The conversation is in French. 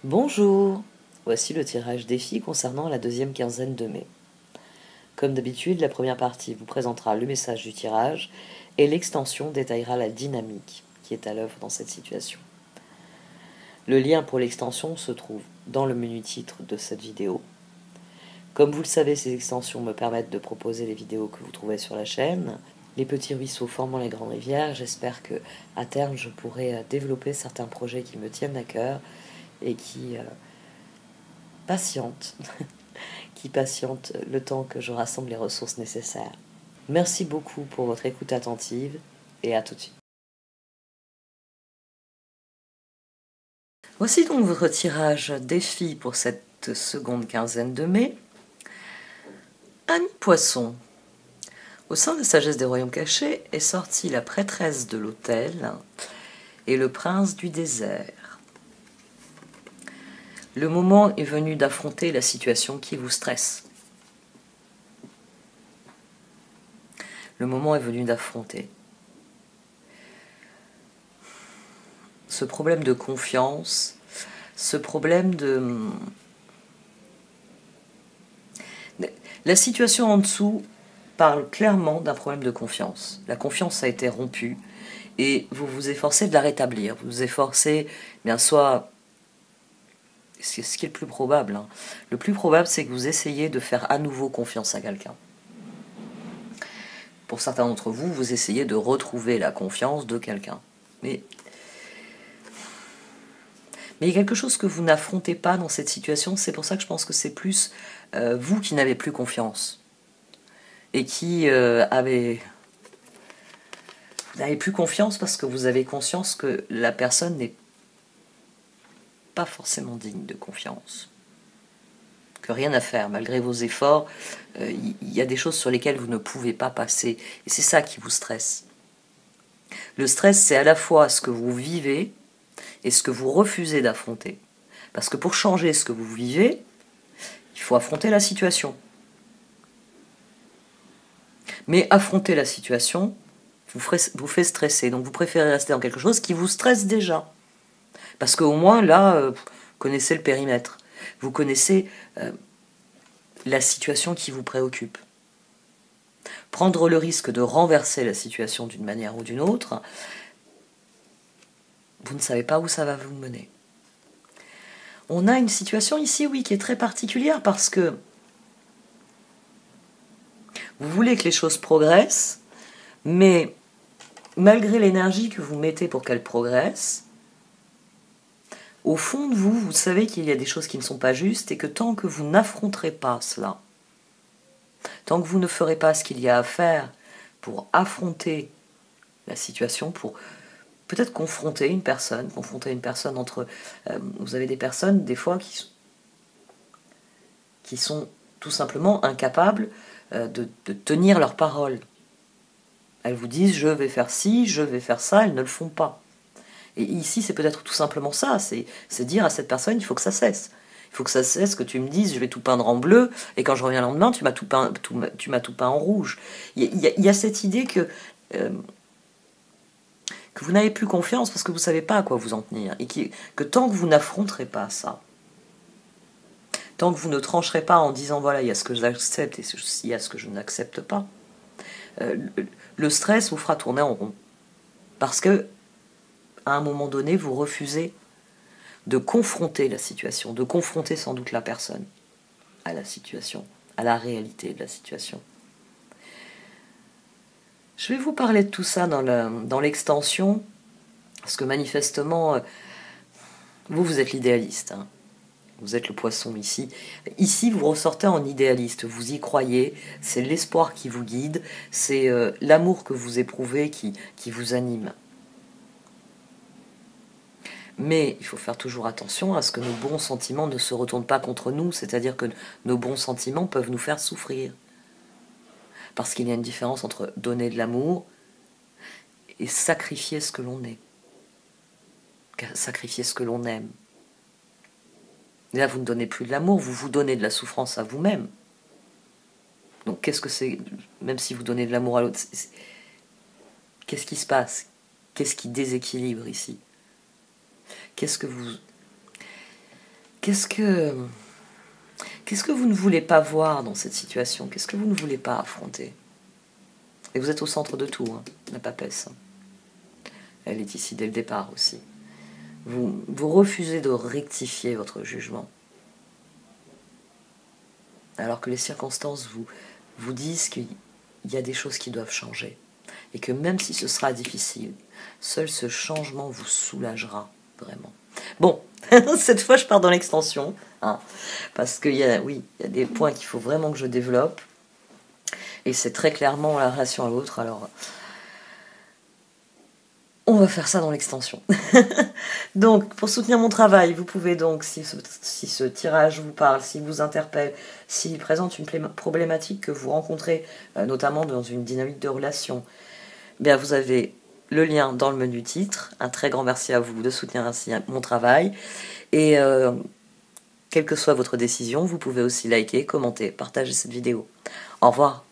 Bonjour, voici le tirage défi concernant la deuxième quinzaine de mai. Comme d'habitude, la première partie vous présentera le message du tirage et l'extension détaillera la dynamique qui est à l'œuvre dans cette situation. Le lien pour l'extension se trouve dans le menu titre de cette vidéo. Comme vous le savez, ces extensions me permettent de proposer les vidéos que vous trouvez sur la chaîne. Les petits ruisseaux formant les grandes rivières, j'espère que à terme je pourrai développer certains projets qui me tiennent à cœur et qui patientent le temps que je rassemble les ressources nécessaires. Merci beaucoup pour votre écoute attentive et à tout de suite. Voici donc votre tirage défi pour cette seconde quinzaine de mai. Ami Poisson. Au sein de Sagesse des Royaumes Cachés est sortie la prêtresse de l'autel et le prince du désert. Le moment est venu d'affronter la situation qui vous stresse. Le moment est venu d'affronter ce problème de confiance, ce problème de... La situation en dessous parle clairement d'un problème de confiance. La confiance a été rompue et vous vous efforcez de la rétablir. Vous vous efforcez, bien soit... Ce qui est le plus probable. Le plus probable, c'est que vous essayez de faire à nouveau confiance à quelqu'un. Pour certains d'entre vous, vous essayez de retrouver la confiance de quelqu'un. Mais il y a quelque chose que vous n'affrontez pas dans cette situation. C'est pour ça que je pense que c'est plus vous qui n'avez plus confiance. Et qui n'avez plus confiance parce que vous avez conscience que la personne n'est pas forcément digne de confiance. Que rien à faire, malgré vos efforts, il y a des choses sur lesquelles vous ne pouvez pas passer. Et c'est ça qui vous stresse. Le stress, c'est à la fois ce que vous vivez et ce que vous refusez d'affronter. Parce que pour changer ce que vous vivez, il faut affronter la situation. Mais affronter la situation vous fait stresser. Donc vous préférez rester dans quelque chose qui vous stresse déjà. Parce qu'au moins, là, vous connaissez le périmètre. Vous connaissez la situation qui vous préoccupe. Prendre le risque de renverser la situation d'une manière ou d'une autre, vous ne savez pas où ça va vous mener. On a une situation ici, oui, qui est très particulière parce que vous voulez que les choses progressent, mais malgré l'énergie que vous mettez pour qu'elles progressent, au fond de vous, vous savez qu'il y a des choses qui ne sont pas justes et que tant que vous n'affronterez pas cela, tant que vous ne ferez pas ce qu'il y a à faire pour affronter la situation, pour peut-être confronter une personne entre... vous avez des personnes, des fois, qui sont tout simplement incapables de tenir leur parole. Elles vous disent « je vais faire ci, je vais faire ça », elles ne le font pas. Et ici, c'est peut-être tout simplement ça, c'est dire à cette personne « il faut que ça cesse ». Il faut que ça cesse, que tu me dises « je vais tout peindre en bleu » et quand je reviens le lendemain, tu m'as tout peint en rouge. Il y a cette idée que vous n'avez plus confiance parce que vous ne savez pas à quoi vous en tenir. Et que tant que vous n'affronterez pas ça, tant que vous ne trancherez pas en disant « voilà, il y a ce que j'accepte et il y a ce que je n'accepte pas », le stress vous fera tourner en rond. Parce que, à un moment donné, vous refusez de confronter la situation, de confronter sans doute la personne à la situation, à la réalité de la situation. Je vais vous parler de tout ça dans l'extension, parce que manifestement, vous êtes l'idéaliste. Vous êtes le poisson ici. Ici, vous ressortez en idéaliste, vous y croyez, c'est l'espoir qui vous guide, c'est l'amour que vous éprouvez qui vous anime. Mais il faut faire toujours attention à ce que nos bons sentiments ne se retournent pas contre nous, c'est-à-dire que nos bons sentiments peuvent nous faire souffrir. Parce qu'il y a une différence entre donner de l'amour et sacrifier ce que l'on est. Sacrifier ce que l'on aime. Et là, vous ne donnez plus de l'amour, vous vous donnez de la souffrance à vous-même. Donc qu'est-ce que c'est, même si vous donnez de l'amour à l'autre, qu'est-ce qui se passe? Qu'est-ce qui déséquilibre ici? Qu'est-ce que vous... Qu'est-ce que vous ne voulez pas voir dans cette situation? Qu'est-ce que vous ne voulez pas affronter? Et vous êtes au centre de tout, hein, la papesse. Elle est ici dès le départ aussi. Vous refusez de rectifier votre jugement. Alors que les circonstances vous disent qu'il y a des choses qui doivent changer. Et que même si ce sera difficile, seul ce changement vous soulagera vraiment. Bon, cette fois je pars dans l'extension, hein, parce qu'il y a des points qu'il faut vraiment que je développe. Et c'est très clairement la relation à l'autre, alors on va faire ça dans l'extension. Donc, pour soutenir mon travail, vous pouvez donc, si ce tirage vous parle, s'il vous interpelle, s'il présente une problématique que vous rencontrez, notamment dans une dynamique de relation, bien vous avez le lien dans le menu titre. Un très grand merci à vous de soutenir ainsi mon travail. Et quelle que soit votre décision, vous pouvez aussi liker, commenter, partager cette vidéo. Au revoir.